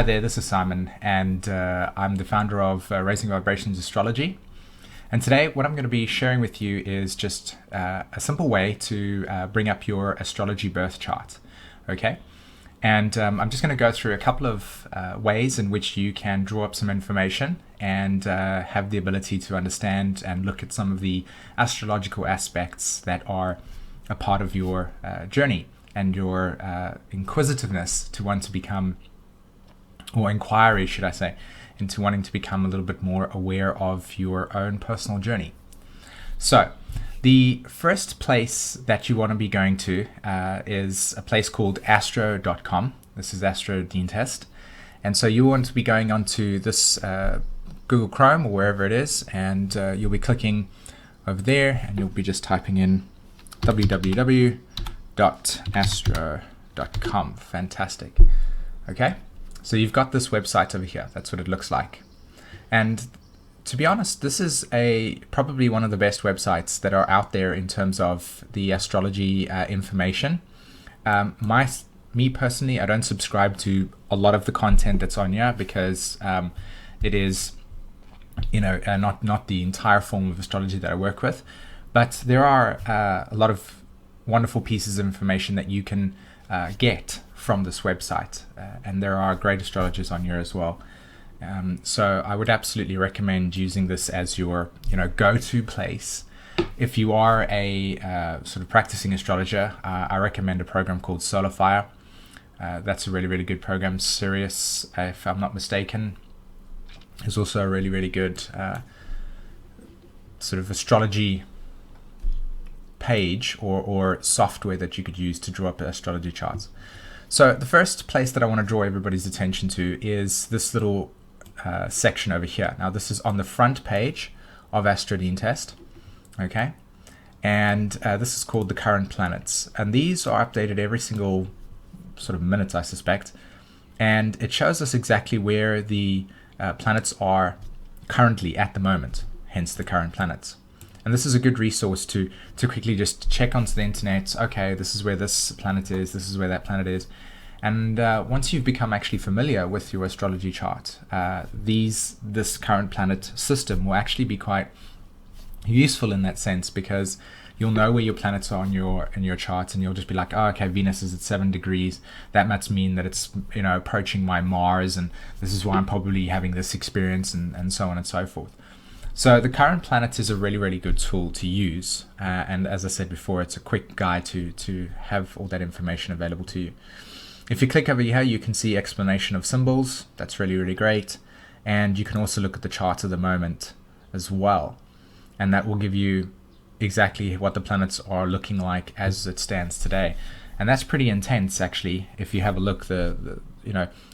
Hi there, this is Simon, and I'm the founder of Raising Vibrations Astrology. And today, what I'm going to be sharing with you is just a simple way to bring up your astrology birth chart. Okay, and I'm just going to go through a couple of ways in which you can draw up some information and have the ability to understand and look at some of the astrological aspects that are a part of your journey and your inquisitiveness to want to become, or inquiry, should I say, into wanting to become a little bit more aware of your own personal journey. So, the first place that you want to be going to is a place called astro.com. This is Astro Dean Test. And so you want to be going onto this Google Chrome or wherever it is, and you'll be clicking over there, and you'll be just typing in www.astro.com. Fantastic. Okay? So you've got this website over here. That's what it looks like. And to be honest, this is probably one of the best websites that are out there in terms of the astrology information. Me personally, I don't subscribe to a lot of the content that's on here because it is, not the entire form of astrology that I work with. But there are a lot of wonderful pieces of information that you can get from this website, and there are great astrologers on here as well. So I would absolutely recommend using this as your go-to place. If you are a sort of practicing astrologer, I recommend a program called Solar Fire. That's a really, really good program. Sirius, if I'm not mistaken, is also a really, really good sort of astrology page or software that you could use to draw up astrology charts. So the first place that I want to draw everybody's attention to is this little section over here. Now this is on the front page of Astro Dean Test, okay? And this is called the current planets. And these are updated every single sort of minute, I suspect. And it shows us exactly where the planets are currently at the moment, hence the current planets. And this is a good resource to quickly just check onto the internet. Okay, this is where this planet is, this is where that planet is. And once you've become actually familiar with your astrology chart, this current planet system will actually be quite useful in that sense, because you'll know where your planets are in your chart, and you'll just be like, oh, okay, Venus is at 7 degrees. That must mean that it's approaching my Mars, and this is why I'm probably having this experience, and so on and so forth. So the current planet is a really, really good tool to use. And as I said before, it's a quick guide to have all that information available to you. If you click over here, you can see explanation of symbols. That's really, really great. And you can also look at the chart of the moment as well. And that will give you exactly what the planets are looking like as it stands today. And that's pretty intense, actually. If you have a look, the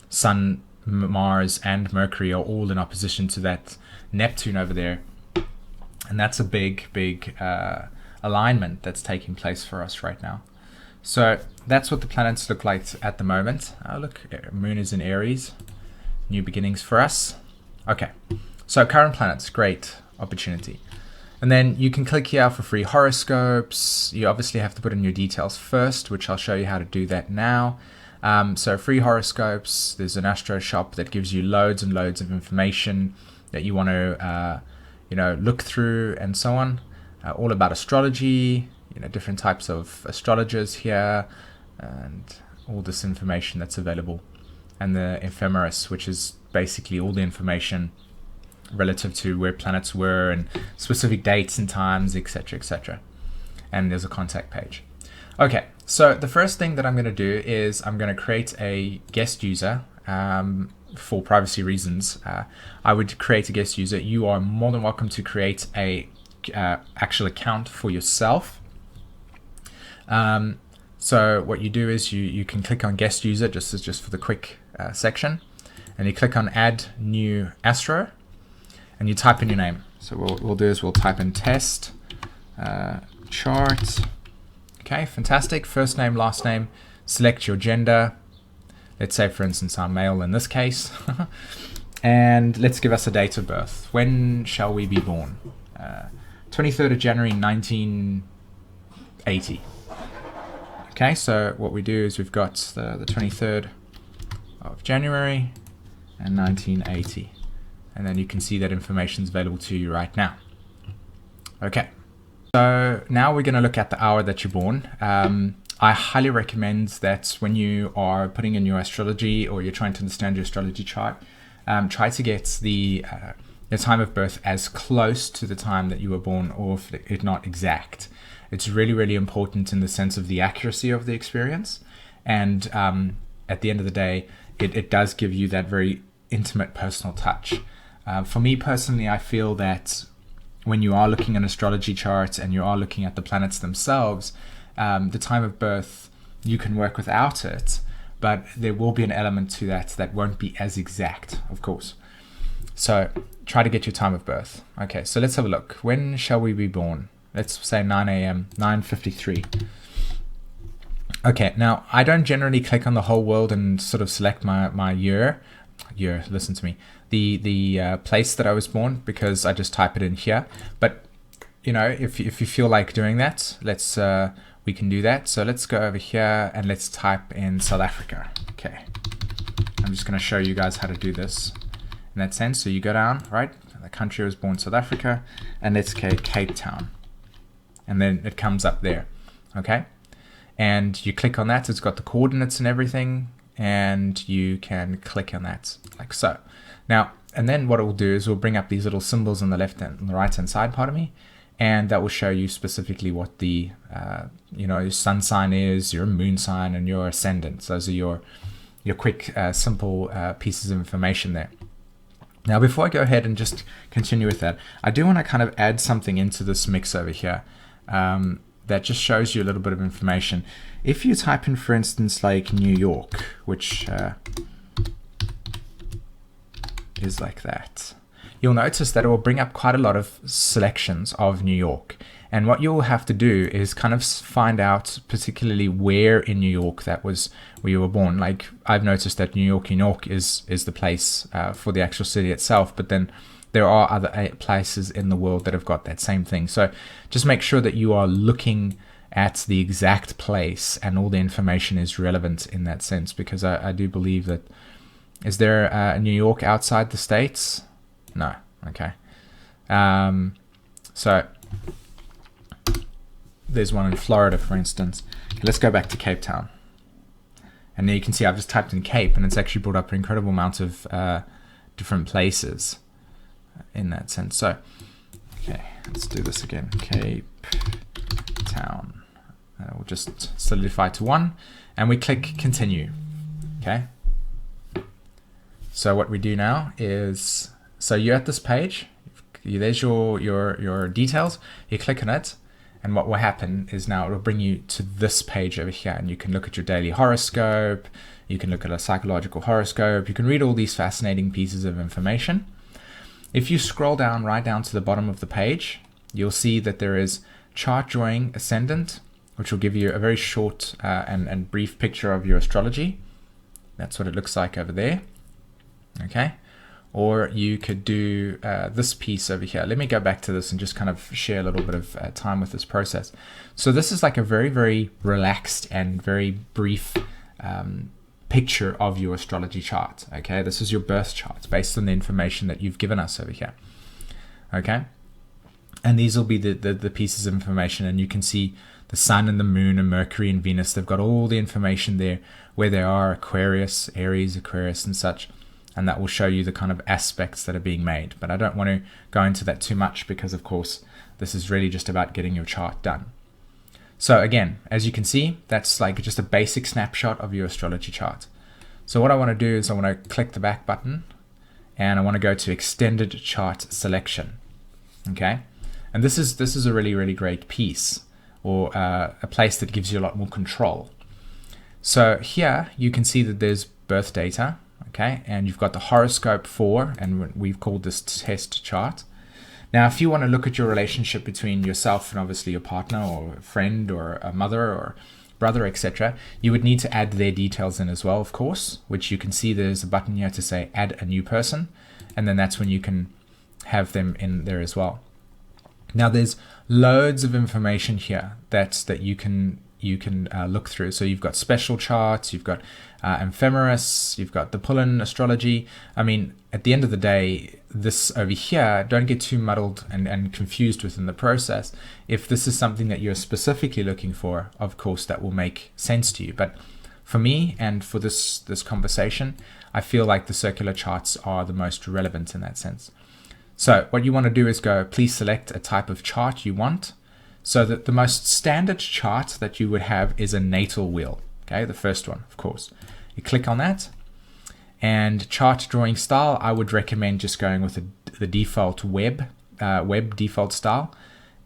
Sun, Mars, and Mercury are all in opposition to that Neptune over there, and that's a big alignment that's taking place for us right now. So that's what the planets look like at the moment. Look, Moon is in Aries, new beginnings for us. Okay, so current planets, great opportunity. And then you can click here for free horoscopes. You obviously have to put in your details first, which I'll show you how to do that now. So free horoscopes, there's an astro shop that gives you loads and loads of information that you want to look through, and so on. All about astrology, different types of astrologers here, and all this information that's available. And the ephemeris, which is basically all the information relative to where planets were and specific dates and times, etc., etc. And there's a contact page. Okay, so the first thing that I'm going to do is I'm going to create a guest user. For privacy reasons, I would create a guest user. You are more than welcome to create a actual account for yourself. So what you do is you can click on guest user just for the quick section, and you click on add new astro, and you type in your name. So what we'll do is we'll type in test chart. Okay, fantastic. First name, last name. Select your gender. Let's say, for instance, I'm male in this case. And let's give us a date of birth. When shall we be born? 23rd of January, 1980. Okay, so what we do is we've got the 23rd of January, and 1980. And then you can see that information is available to you right now. Okay, so now we're going to look at the hour that you're born. I highly recommend that when you are putting in your astrology or you're trying to understand your astrology chart, try to get the time of birth as close to the time that you were born, or if not exact. It's really, really important in the sense of the accuracy of the experience. And at the end of the day, it does give you that very intimate personal touch. For me personally, I feel that when you are looking at astrology charts and you are looking at the planets themselves, the time of birth, you can work without it, but there will be an element to that won't be as exact, of course. So try to get your time of birth. Okay, so let's have a look. When shall we be born? Let's say 9 a.m., 9:53. Okay, now I don't generally click on the whole world and sort of select my year, listen to me, the place that I was born, because I just type it in here. But you know, if you feel like doing that, we can do that. So let's go over here and let's type in South Africa. Okay, I'm just going to show you guys how to do this in that sense. So you go down, right? The country I was born, South Africa, and let's Cape Town, and then it comes up there. Okay, and you click on that. It's got the coordinates and everything, and you can click on that like so. Now, and then what it will do is we'll bring up these little symbols on the left and the right hand side, pardon me, and that will show you specifically what the your sun sign is, your moon sign, and your ascendant. So those are your quick, simple pieces of information there. Now, before I go ahead and just continue with that, I do want to kind of add something into this mix over here that just shows you a little bit of information. If you type in, for instance, like New York, which is like that, you'll notice that it will bring up quite a lot of selections of New York. And what you'll have to do is kind of find out particularly where in New York that was where you were born. Like I've noticed that New York is the place for the actual city itself, but then there are other places in the world that have got that same thing. So just make sure that you are looking at the exact place and all the information is relevant in that sense, because I do believe that, is there a New York outside the States? No. Okay. So there's one in Florida, for instance. Let's go back to Cape Town. And there you can see I've just typed in Cape, and it's actually brought up an incredible amount of different places in that sense. So, okay, let's do this again. Cape Town. We'll just solidify to 1, and we click continue. Okay. So what we do now is, so you're at this page. There's your details. You click on it. And what will happen is now it will bring you to this page over here, and you can look at your daily horoscope, you can look at a psychological horoscope, you can read all these fascinating pieces of information. If you scroll down right down to the bottom of the page, you'll see that there is chart drawing ascendant, which will give you a very short and brief picture of your astrology. That's what it looks like over there. Okay. Or you could do this piece over here. Let me go back to this and just kind of share a little bit of time with this process. So this is like a very, very relaxed and very brief picture of your astrology chart. Okay, this is your birth chart based on the information that you've given us over here. Okay, and these will be the pieces of information, and you can see the sun and the moon and Mercury and Venus. They've got all the information there where they are, Aquarius, Aries, Aquarius, and such. And that will show you the kind of aspects that are being made. But I don't want to go into that too much because, of course, this is really just about getting your chart done. So again, as you can see, that's like just a basic snapshot of your astrology chart. So what I want to do is I want to click the back button, and I want to go to Extended Chart Selection. Okay, and this is a really, really great piece, or a place that gives you a lot more control. So here you can see that there's birth data. Okay, and you've got the horoscope 4, and we've called this test chart. Now, if you want to look at your relationship between yourself and obviously your partner or a friend or a mother or brother, etc., you would need to add their details in as well, of course, which you can see there's a button here to say add a new person, and then that's when you can have them in there as well. Now, there's loads of information here that you can you can look through. So you've got special charts, you've got ephemeris, you've got the pull-in astrology. I mean, at the end of the day, this over here, don't get too muddled and confused within the process. If this is something that you're specifically looking for, of course, that will make sense to you. But for me and for this conversation, I feel like the circular charts are the most relevant in that sense. So what you want to do is please select a type of chart you want. So that the most standard chart that you would have is a natal wheel. Okay, the first one, of course. You click on that, and chart drawing style, I would recommend just going with the default web default style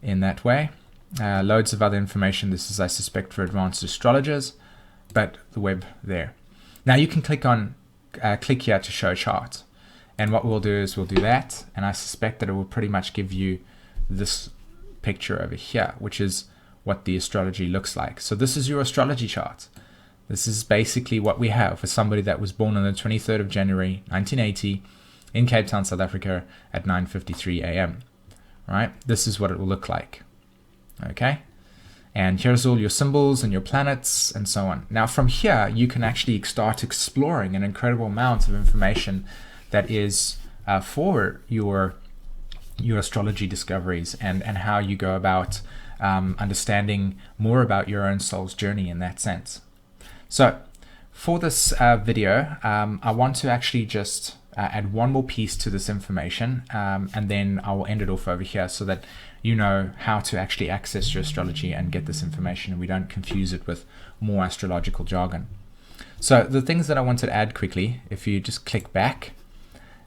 in that way. Loads of other information. This is, I suspect, for advanced astrologers, but the web there. Now you can click here to show chart. And what we'll do is we'll do that, and I suspect that it will pretty much give you this picture over here, which is what the astrology looks like. So this is your astrology chart. This is basically what we have for somebody that was born on the 23rd of January 1980 in Cape Town, South Africa at 9:53 a.m. Right? This is what it will look like. Okay? And here's all your symbols and your planets and so on. Now from here, you can actually start exploring an incredible amount of information that is for your astrology discoveries and how you go about understanding more about your own soul's journey in that sense. So for this video, I want to actually just add one more piece to this information, and then I will end it off over here so that you know how to actually access your astrology and get this information, and we don't confuse it with more astrological jargon. So the things that I wanted to add quickly, if you just click back,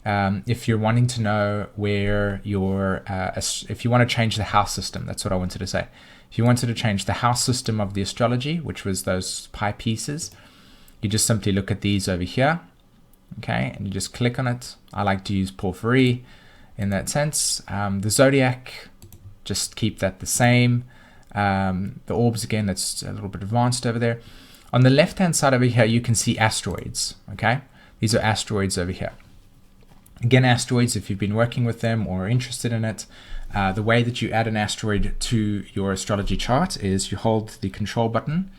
if you're wanting to know where if you want to change the house system, that's what I wanted to say. If you wanted to change the house system of the astrology, which was those pie pieces, you just simply look at these over here, okay, and you just click on it. I like to use porphyry in that sense. The zodiac, just keep that the same. The orbs, again, that's a little bit advanced over there. On the left-hand side over here, you can see asteroids, okay? These are asteroids over here. Again, asteroids, if you've been working with them or are interested in it, the way that you add an asteroid to your astrology chart is you hold the control button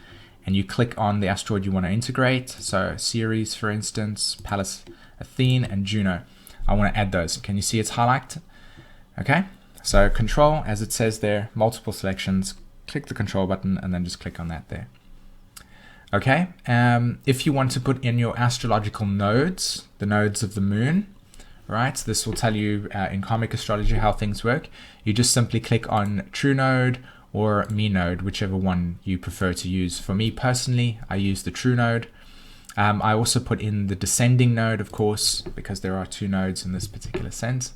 and you click on the asteroid you want to integrate. So Ceres, for instance, Pallas, Athene, and Juno. I want to add those. Can you see it's highlighted? Okay, so control, as it says there, multiple selections, click the control button and then just click on that there. Okay, if you want to put in your astrological nodes, the nodes of the moon, right? This will tell you in karmic astrology how things work. You just simply click on True Node or Me Node, whichever one you prefer to use. For me personally, I use the True Node. I also put in the descending node, of course, because there are two nodes in this particular sense.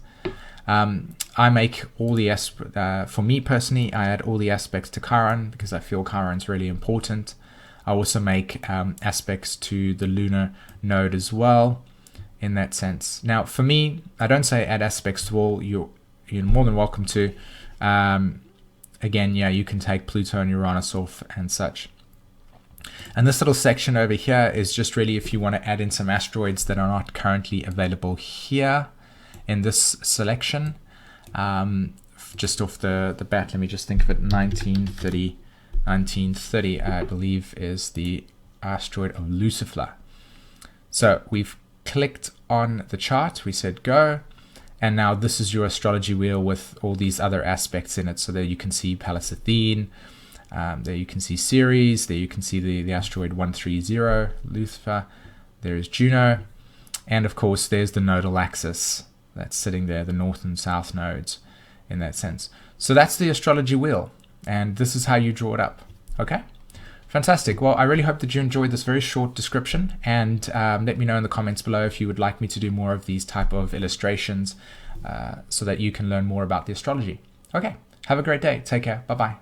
I make all the for me personally, I add all the aspects to Chiron because I feel Chiron's really important. I also make aspects to the lunar node as well, in that sense. Now, for me, I don't say add aspects to all. You're more than welcome to. Again, yeah, you can take Pluto and Uranus off and such. And this little section over here is just really if you want to add in some asteroids that are not currently available here in this selection. Just off the bat, let me just think of it. 1930, I believe, is the asteroid of Lucifer. So we've clicked on the chart, we said go, and now this is your astrology wheel with all these other aspects in it. So there you can see Pallas Athene, there you can see Ceres, there you can see the asteroid 130, Lucifer, there is Juno, and of course there's the nodal axis that's sitting there, the north and south nodes in that sense. So that's the astrology wheel, and this is how you draw it up. Okay, fantastic. Well, I really hope that you enjoyed this very short description, and let me know in the comments below if you would like me to do more of these type of illustrations so that you can learn more about the astrology. Okay, have a great day. Take care. Bye-bye.